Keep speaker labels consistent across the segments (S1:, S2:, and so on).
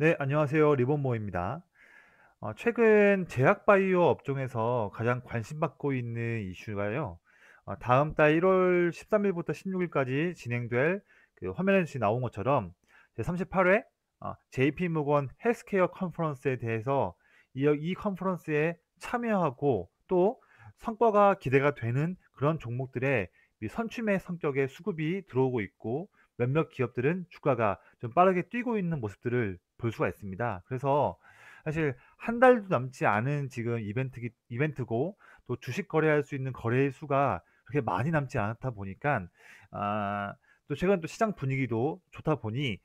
S1: 네, 안녕하세요. 리본모입니다. 최근 제약바이오 업종에서 가장 관심받고 있는 이슈가요. 다음 달 1월 13일부터 16일까지 진행될 그 화면에 지금 나온 것처럼 제38회 JP 모건 헬스케어 컨퍼런스에 대해서 이 컨퍼런스에 참여하고 또 성과가 기대가 되는 그런 종목들의 이 선취매 성격의 수급이 들어오고 있고 몇몇 기업들은 주가가 좀 빠르게 뛰고 있는 모습들을 볼 수가 있습니다. 그래서 사실 한 달도 남지 않은 지금 이벤트고 또 주식 거래할 수 있는 거래일 수가 그렇게 많이 남지 않다 보니까 또 최근 또 시장 분위기도 좋다 보니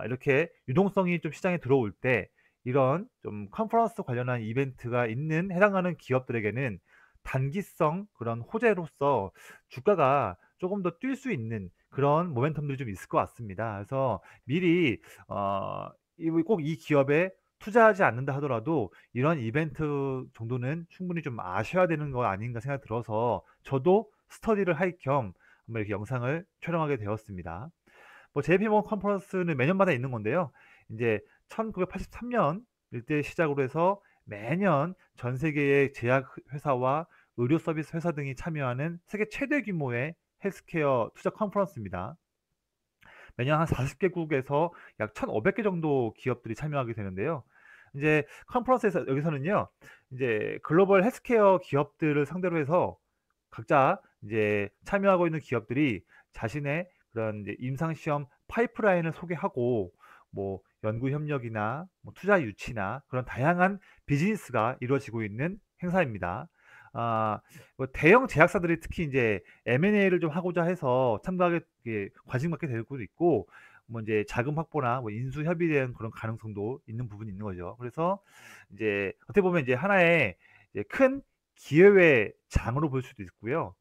S1: 이렇게 유동성이 좀 시장에 들어올 때 이런 좀 컨퍼런스 관련한 이벤트가 있는 해당하는 기업들에게는 단기성 그런 호재로서 주가가 조금 더 뛸 수 있는 그런 모멘텀들이 좀 있을 것 같습니다. 그래서 미리 꼭 이 기업에 투자하지 않는다 하더라도 이런 이벤트 정도는 충분히 좀 아셔야 되는 거 아닌가 생각이 들어서 저도 스터디를 할 겸 한번 이렇게 영상을 촬영하게 되었습니다. 뭐 JP모건 컨퍼런스는 매년마다 있는 건데요. 이제 1983년 일때 시작으로 해서 매년 전 세계의 제약 회사와 의료 서비스 회사 등이 참여하는 세계 최대 규모의 헬스케어 투자 컨퍼런스입니다. 매년 한 40개국에서 약 1,500개 정도 기업들이 참여하게 되는데요. 이제 컨퍼런스에서 여기서는요. 이제 글로벌 헬스케어 기업들을 상대로 해서 각자 이제 참여하고 있는 기업들이 자신의 그런 이제 임상 시험 파이프라인을 소개하고 뭐 연구 협력이나 뭐 투자 유치나 그런 다양한 비즈니스가 이루어지고 있는 행사입니다. 아, 뭐 대형 제약사들이 특히 이제 M&A를 좀 하고자 해서 참가하게 관심 갖게 될 수도 있고 뭐 이제 자금 확보나 뭐 인수 협의에 대한 그런 가능성도 있는 부분이 있는 거죠. 그래서 이제 어떻게 보면 이제 하나의 이제 큰 기회의 장으로 볼 수도 있고요.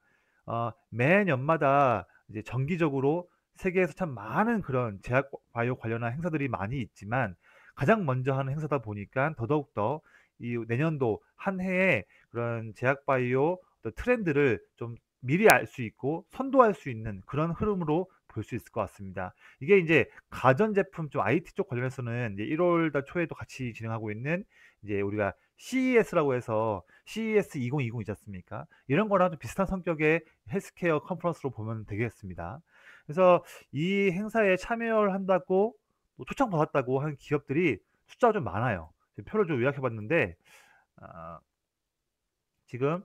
S1: 매년마다 이제 정기적으로 세계에서 참 많은 그런 제약 바이오 관련한 행사들이 많이 있지만 가장 먼저 하는 행사다 보니까 더더욱더 이 내년도 한 해에 그런 제약 바이오 어떤 트렌드를 좀 미리 알 수 있고 선도할 수 있는 그런 흐름으로 볼 수 있을 것 같습니다. 이게 이제 가전제품 좀 IT 쪽 관련해서는 이제 1월 달 초에도 같이 진행하고 있는 이제 우리가 CES라고 해서 CES 2020 있지 않습니까? 이런 거랑 좀 비슷한 성격의 헬스케어 컨퍼런스로 보면 되겠습니다. 그래서 이 행사에 참여를 한다고 뭐 초청받았다고 하는 기업들이 숫자가 좀 많아요. 지금 표를 좀 요약해 봤는데 아, 지금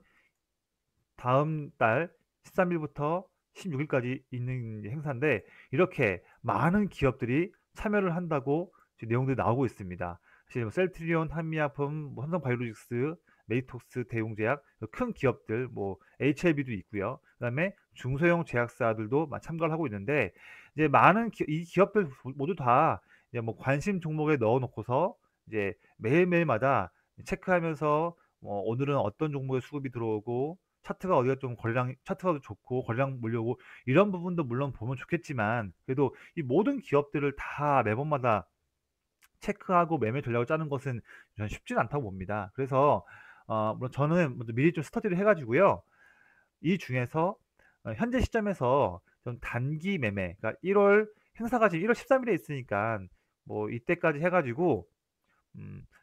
S1: 다음 달 13일부터 16일까지 있는 행사인데 이렇게 많은 기업들이 참여를 한다고 지금 내용들이 나오고 있습니다. 사실 뭐 셀트리온, 한미약품, 뭐 삼성바이오로직스, 메이톡스, 대웅제약 큰 기업들 뭐 HLB도 있고요. 그다음에 중소형 제약사들도 참가를 하고 있는데 이제 많은 이 기업들 모두 다 이제 뭐 관심 종목에 넣어 놓고서 이제 매일매일마다 체크하면서 오늘은 어떤 종목의 수급이 들어오고 차트가 어디가 좀 거래량 차트가 좋고 거래량 몰려오고 이런 부분도 물론 보면 좋겠지만 그래도 이 모든 기업들을 다 매번마다 체크하고 매매 전략을 짜는 것은 저는 쉽지는 않다고 봅니다. 그래서 물론 저는 먼저 미리 좀 스터디를 해 가지고요. 이 중에서 현재 시점에서 좀 단기 매매 그러니까 1월 행사가 지금 1월 13일에 있으니까 뭐 이때까지 해 가지고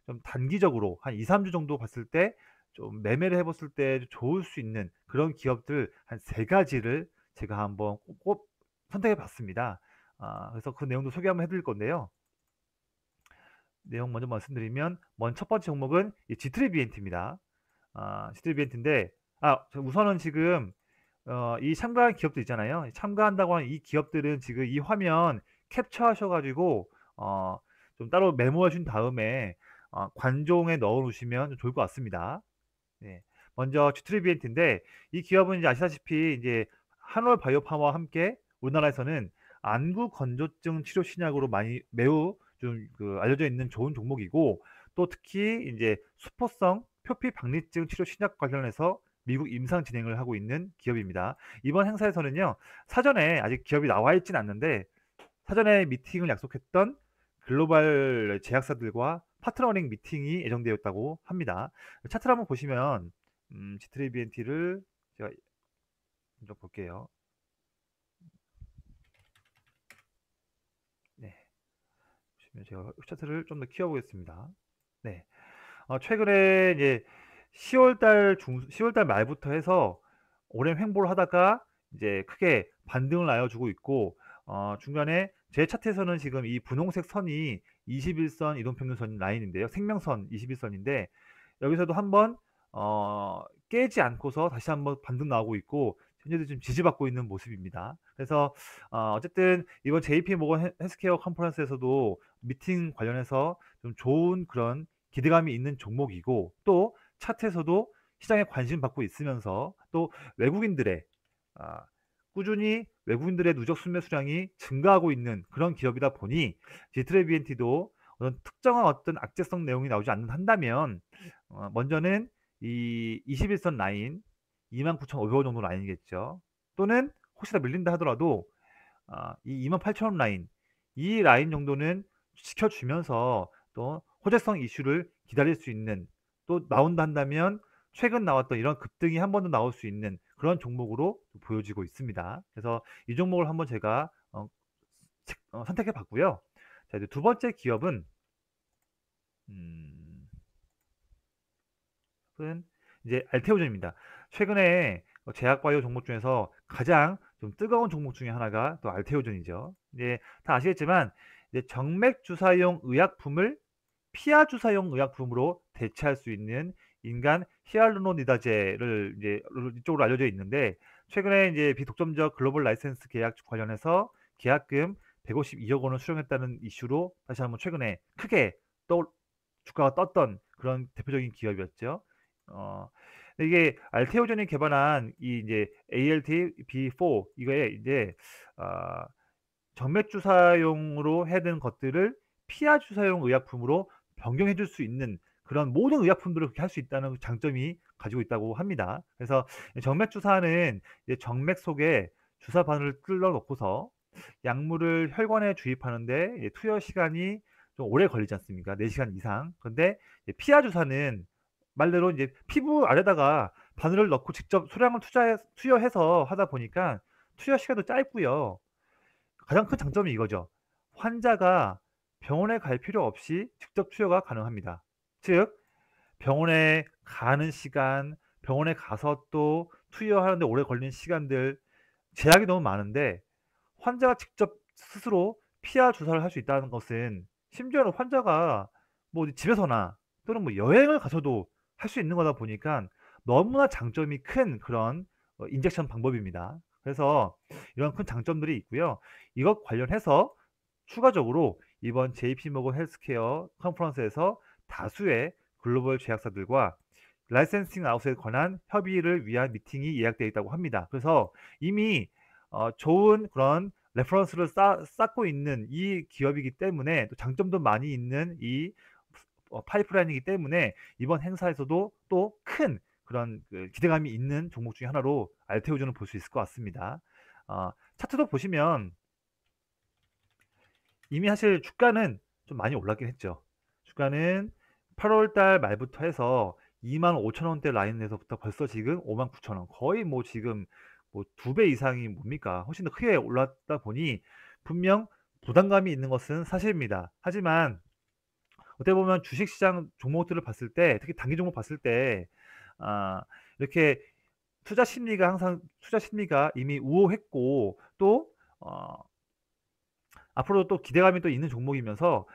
S1: 좀 단기적으로 한 2-3주 정도 봤을 때 좀 매매를 해 봤을 때 좋을 수 있는 그런 기업들 한 3 가지를 제가 한번 꼭 선택해 봤습니다. 그래서 그 내용도 소개 한번 해 드릴 건데요. 내용 먼저 말씀드리면 첫 번째 종목은 이 지트리비엔트입니다. 지트리비엔트인데 우선은 지금 이 참가한 기업들 있잖아요. 참가한다고 하는 이 기업들은 지금 이 화면 캡처하셔 가지고 좀 따로 메모하신 다음에 관종에 넣어 놓으시면 좋을 것 같습니다. 네. 먼저 주트리비엔트인데 이 기업은 이제 아시다시피 이제 한올 바이오팜과 함께 우리나라에서는 안구 건조증 치료 신약으로 많이 매우 좀 알려져 있는 좋은 종목이고 또 특히 이제 수포성 표피 박리증 치료 신약 관련해서 미국 임상 진행을 하고 있는 기업입니다. 이번 행사에서는요. 사전에 아직 기업이 나와 있진 않는데 사전에 미팅을 약속했던 글로벌 제약사들과 파트너링 미팅이 예정되어 있다고 합니다. 차트를 한번 보시면 G3BNT를 제가 먼저 볼게요. 네, 제가 차트를 좀 더 키워보겠습니다. 네. 최근에 이제 10월 달 말부터 해서 오랜 횡보를 하다가 이제 크게 반등을 나눠주고 있고, 중간에 제 차트에서는 지금 이 분홍색 선이 21선 이동평균선 라인인데요. 생명선 21선인데 여기서도 한번 깨지 않고서 다시 한번 반등 나오고 있고 현재도 지금 지지받고 있는 모습입니다. 그래서 어쨌든 이번 JP 모건 헬스케어 컨퍼런스에서도 미팅 관련해서 좀 좋은 그런 기대감이 있는 종목이고, 또 차트에서도 시장에 관심 받고 있으면서 또 외국인들의 아, 꾸준히 외국인들의 누적 순매 수량이 증가하고 있는 그런 기업이다 보니 지트레비엔티도 어떤 특정한 어떤 악재성 내용이 나오지 않는다면 먼저는 이 21선 라인 29,500원 정도 라인이겠죠. 또는 혹시나 밀린다 하더라도 이 28,000원 라인, 이 라인 정도는 지켜주면서 또 호재성 이슈를 기다릴 수 있는, 또 나온다 한다면 최근 나왔던 이런 급등이 한 번 더 나올 수 있는 그런 종목으로 보여지고 있습니다. 그래서 이 종목을 한번 제가 선택해 봤고요. 자, 이제 두 번째 기업은 음, 이제 알테오전입니다. 최근에 제약바이오 종목 중에서 가장 좀 뜨거운 종목 중에 하나가 또 알테오전이죠. 이제 다 아시겠지만 이제 정맥 주사용 의약품을 피하 주사용 의약품으로 대체할 수 있는 인간 히알루로니다제를 이제 이쪽으로 알려져 있는데, 최근에 이제 비독점적 글로벌 라이센스 계약 관련해서 계약금 152억 원을 수령했다는 이슈로 다시 한번 최근에 크게 주가가 떴던 그런 대표적인 기업이었죠. 어, 근데 이게 알테오전이 개발한 이 이제 ALT-B4 이거에 이제 어, 정맥 주사용으로 해야 되는 것들을 피하 주사용 의약품으로 변경해 줄 수 있는 그런 모든 의약품들을 그렇게 할 수 있다는 장점이 가지고 있다고 합니다. 그래서 정맥 주사는 이제 정맥 속에 주사 바늘을 뚫어 놓고서 약물을 혈관에 주입하는데 투여 시간이 좀 오래 걸리지 않습니까? 4시간 이상. 근데 피하 주사는 말대로 이제 피부 아래다가 바늘을 넣고 직접 소량을 투여해서 하다 보니까 투여 시간도 짧고요. 가장 큰 장점이 이거죠. 환자가 병원에 갈 필요 없이 직접 투여가 가능합니다. 즉 병원에 가는 시간, 병원에 가서 또 투여하는데 오래 걸리는 시간들, 제약이 너무 많은데 환자가 직접 스스로 피하 주사를 할 수 있다는 것은, 심지어는 환자가 뭐 집에서나 또는 뭐 여행을 가서도 할 수 있는 거다 보니까 너무나 장점이 큰 그런 인젝션 방법입니다. 그래서 이런 큰 장점들이 있고요. 이것 관련해서 추가적으로 이번 JP모건 헬스케어 컨퍼런스에서 다수의 글로벌 제약사들과 라이센싱 아웃에 관한 협의를 위한 미팅이 예약되어 있다고 합니다. 그래서 이미 좋은 그런 레퍼런스를 쌓고 있는 이 기업이기 때문에, 또 장점도 많이 있는 이 파이프라인이기 때문에 이번 행사에서도 또 큰 그런 기대감이 있는 종목 중에 하나로 알테오전을 볼 수 있을 것 같습니다. 차트도 보시면 이미 사실 주가는 좀 많이 올랐긴 했죠. 주가는 8월 달 말부터 해서 25,000원대 라인에서부터 벌써 지금 59,000원, 거의 뭐 지금 뭐 2배 이상이 뭡니까? 훨씬 더 크게 올랐다 보니 분명 부담감이 있는 것은 사실입니다. 하지만 어떻게 보면 주식시장 종목들을 봤을 때, 특히 단기 종목 봤을 때 이렇게 투자 심리가 이미 우호했고, 또 앞으로 또 기대감이 또 있는 종목이면서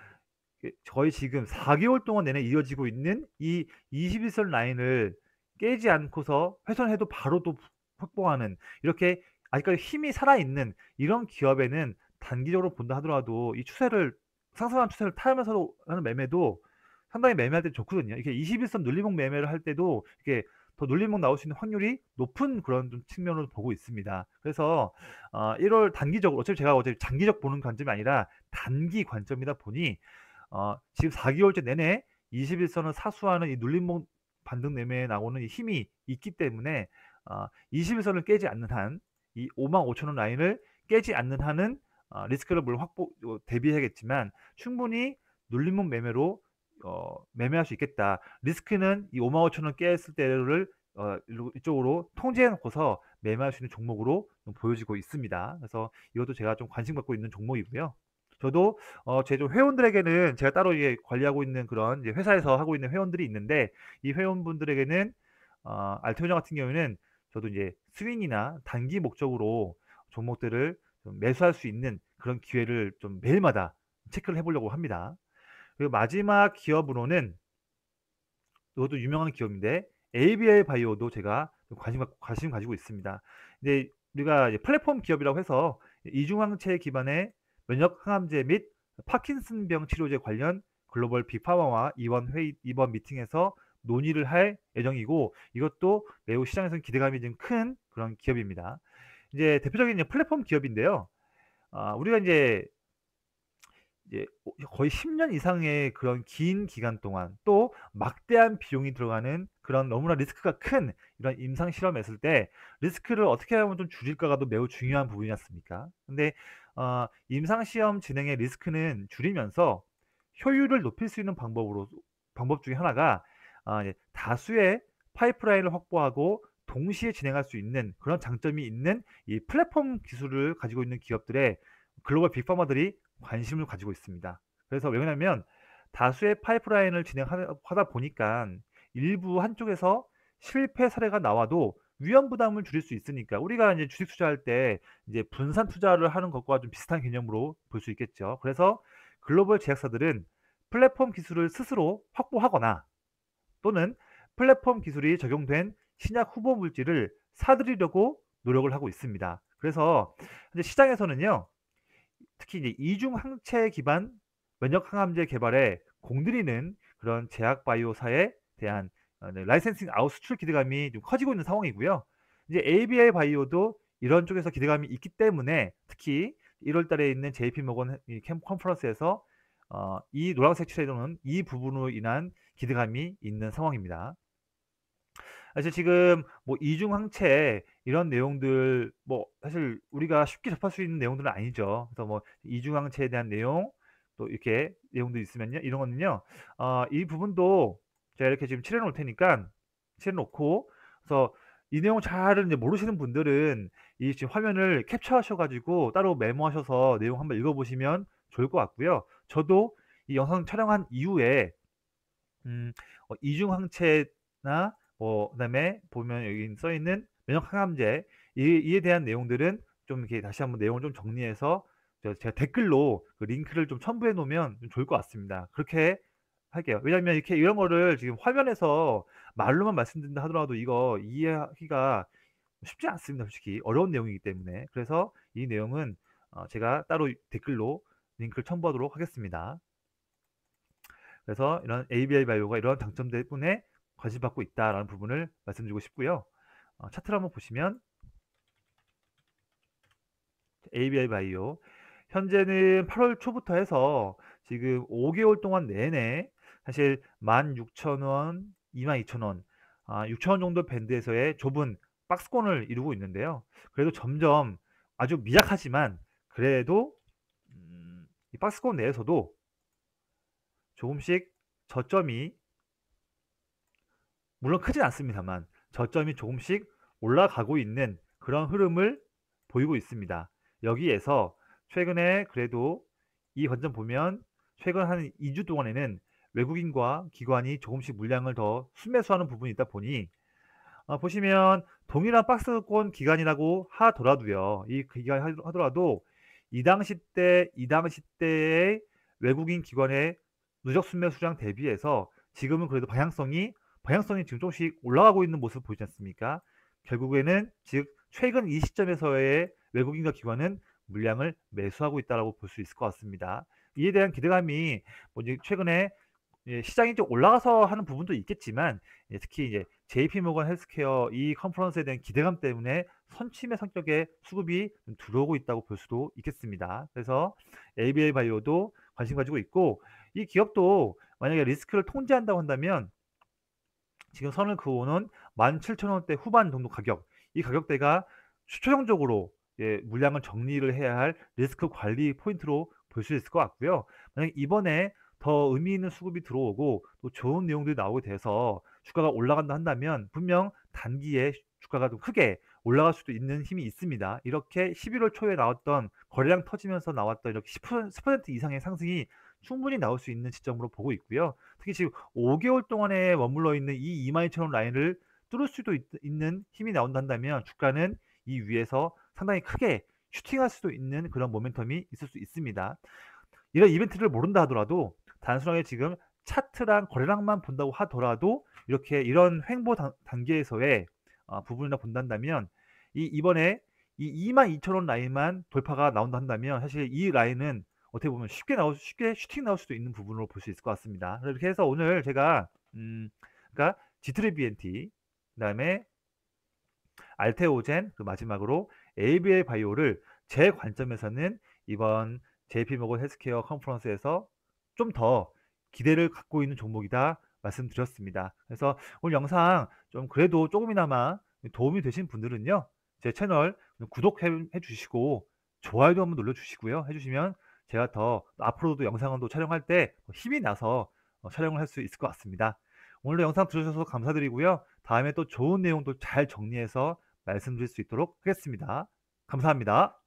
S1: 거의 지금 4개월 동안 내내 이어지고 있는 이 21선 라인을 깨지 않고서 훼손해도 바로 또 확보하는, 이렇게 아직까지 힘이 살아있는 이런 기업에는 단기적으로 본다 하더라도 이 추세를, 상승한 추세를 타면서 하는 매매도 상당히 매매할 때 좋거든요. 이렇게 21선 눌림목 매매를 할 때도 이렇게 더 눌림목 나올 수 있는 확률이 높은 그런 좀 측면으로 보고 있습니다. 그래서 1월 단기적으로, 어차피 장기적 보는 관점이 아니라 단기 관점이다 보니 지금 4개월째 내내 21선을 사수하는 이 눌림목 반등 매매에 나오는 이 힘이 있기 때문에 21선을 깨지 않는 한, 이 55,000원 라인을 깨지 않는 한은 리스크를 물론 대비해야겠지만 충분히 눌림목 매매로 매매할 수 있겠다. 리스크는 이 55,000원 깼을 때를 이쪽으로 통제해 놓고서 매매할 수 있는 종목으로 보여지고 있습니다. 그래서 이것도 제가 좀 관심 갖고 있는 종목이고요. 저도 제 좀 회원들에게는 제가 따로 이게 관리하고 있는 그런 이제 회사에서 하고 있는 회원들이 있는데, 이 회원분들에게는 알트회전 같은 경우에는 저도 이제 스윙이나 단기 목적으로 종목들을 좀 매수할 수 있는 그런 기회를 좀 매일마다 체크를 해 보려고 합니다. 그리고 마지막 기업으로는 이것도 유명한 기업인데 ABI 바이오도 제가 좀 관심 가지고 있습니다. 근데 우리가 이제 플랫폼 기업이라고 해서 이중항체 기반의 면역 항암제 및 파킨슨병 치료제 관련 글로벌 빅파마와 이번 미팅에서 논의를 할 예정이고, 이것도 매우 시장에서는 기대감이 좀 큰 그런 기업입니다. 이제 대표적인 이제 플랫폼 기업인데요. 우리가 이제 거의 10년 이상의 그런 긴 기간 동안 또 막대한 비용이 들어가는 그런 너무나 리스크가 큰 이런 임상 실험을 했을 때 리스크를 어떻게 하면 좀 줄일까가 또 매우 중요한 부분이지 않습니까? 근데 임상 시험 진행의 리스크는 줄이면서 효율을 높일 수 있는 방법 중에 하나가 이제 다수의 파이프라인을 확보하고 동시에 진행할 수 있는 그런 장점이 있는 이 플랫폼 기술을 가지고 있는 기업들의 글로벌 빅파마들이 관심을 가지고 있습니다. 그래서 왜냐하면 다수의 파이프라인을 진행하다 보니까 일부 한쪽에서 실패 사례가 나와도 위험 부담을 줄일 수 있으니까, 우리가 이제 주식 투자할 때 이제 분산 투자를 하는 것과 좀 비슷한 개념으로 볼 수 있겠죠. 그래서 글로벌 제약사들은 플랫폼 기술을 스스로 확보하거나 또는 플랫폼 기술이 적용된 신약 후보 물질을 사들이려고 노력을 하고 있습니다. 그래서 이제 시장에서는요, 특히 이제 이중 항체 기반 면역 항암제 개발에 공들이는 그런 제약 바이오사에 대한 네, 라이센싱 아웃 수출 기대감이 좀 커지고 있는 상황이고요. 이제 ABI 바이오도 이런 쪽에서 기대감이 있기 때문에 특히 1월 달에 있는 JP 모건 컨퍼런스에서 이 노란색 칠해놓은 이 부분으로 인한 기대감이 있는 상황입니다. 사실 지금 뭐 이중 항체 이런 내용들 뭐 사실 우리가 쉽게 접할 수 있는 내용들은 아니죠. 그래서 뭐 이중 항체에 대한 내용 또 이렇게 내용도 있으면요. 이런 거는요. 이 부분도 제가 이렇게 지금 칠해 놓을 테니까 칠해 놓고, 그래서 이 내용 잘 이제 모르시는 분들은 이 지금 화면을 캡처하셔 가지고 따로 메모하셔서 내용 한번 읽어 보시면 좋을 것 같고요. 저도 이 영상 촬영한 이후에 음 이중 항체나 그다음에 보면 여기 써 있는 면역 항암제 이에 대한 내용들은 좀 이렇게 다시 한번 내용을 좀 정리해서 제가 댓글로 그 링크를 좀 첨부해 놓으면 좀 좋을 것 같습니다. 그렇게 할게요. 왜냐하면 이렇게 이런 거를 지금 화면에서 말로만 말씀드린다 하더라도 이거 이해하기가 쉽지 않습니다. 솔직히 어려운 내용이기 때문에. 그래서 이 내용은 제가 따로 댓글로 링크를 첨부하도록 하겠습니다. 그래서 이런 ABI 바이오가 이런 장점 때문에 관심받고 있다라는 부분을 말씀드리고 싶고요. 차트를 한번 보시면 ABI 바이오 현재는 8월 초부터 해서 지금 5개월 동안 내내 사실 16,000원, 22,000원, 6,000원 정도 밴드에서의 좁은 박스권을 이루고 있는데요. 그래도 점점 아주 미약하지만 그래도 이 박스권 내에서도 조금씩 저점이 물론 크진 않습니다만 저점이 조금씩 올라가고 있는 그런 흐름을 보이고 있습니다. 여기에서 최근에 그래도 이 관점 보면 최근 한 2주 동안에는 외국인과 기관이 조금씩 물량을 더 순매수하는 부분이 있다 보니 보시면 동일한 박스권 기간이라고 하더라도요. 이 기간 하더라도 이 당시 때의 외국인 기관의 누적 순매수량 대비해서 지금은 그래도 방향성이 지금 조금씩 올라가고 있는 모습을 보이지 않습니까? 결국에는 즉 최근 이 시점에서의 외국인과 기관은 물량을 매수하고 있다라고 볼 수 있을 것 같습니다. 이에 대한 기대감이 뭐 이제 최근에 시장이 좀 올라가서 하는 부분도 있겠지만 특히 이제 JP 모건 헬스케어 이 컨퍼런스에 대한 기대감 때문에 선침의 성격의 수급이 좀 들어오고 있다고 볼 수도 있겠습니다. 그래서 ABI 바이오도 관심 가지고 있고, 이 기업도 만약에 리스크를 통제한다고 한다면 지금 선을 그어오는 17,000원대 후반 정도 가격, 이 가격대가 최종적으로 물량을 정리를 해야 할 리스크 관리 포인트로 볼 수 있을 것 같고요. 만약 이번에 더 의미 있는 수급이 들어오고 또 좋은 내용들이 나오게 돼서 주가가 올라간다 한다면 분명 단기에 주가가 좀 크게 올라갈 수도 있는 힘이 있습니다. 이렇게 11월 초에 나왔던 거래량 터지면서 나왔던 이렇게 10% 이상의 상승이 충분히 나올 수 있는 시점으로 보고 있고요. 특히 지금 5개월 동안에 머물러 있는 이 22,000원 라인을 뚫을 수도 있는 힘이 나온다면 주가는 이 위에서 상당히 크게 슈팅할 수도 있는 그런 모멘텀이 있을 수 있습니다. 이런 이벤트를 모른다 하더라도 단순하게 지금 차트랑 거래량만 본다고 하더라도 이렇게 이런 횡보 단계에서의 부분이나 본다면 이번에 이 22,000원 라인만 돌파가 나온다 한다면 사실 이 라인은 어떻게 보면 쉽게 슈팅 나올 수도 있는 부분으로 볼 수 있을 것 같습니다. 이렇게 해서 오늘 제가 그러니까 G3BNT 그다음에 알테오젠 마지막으로 ABL 바이오를 제 관점에서는 이번 JP모건 헬스케어 컨퍼런스에서 좀 더 기대를 갖고 있는 종목이다 말씀드렸습니다. 그래서 오늘 영상 좀 그래도 조금이나마 도움이 되신 분들은요. 제 채널 구독해 주시고 좋아요도 한번 눌러 주시고요. 해 주시면 제가 더 앞으로도 영상을 또 촬영할 때 힘이 나서 촬영을 할 수 있을 것 같습니다. 오늘도 영상 들어주셔서 감사드리고요. 다음에 또 좋은 내용도 잘 정리해서 말씀드릴 수 있도록 하겠습니다. 감사합니다.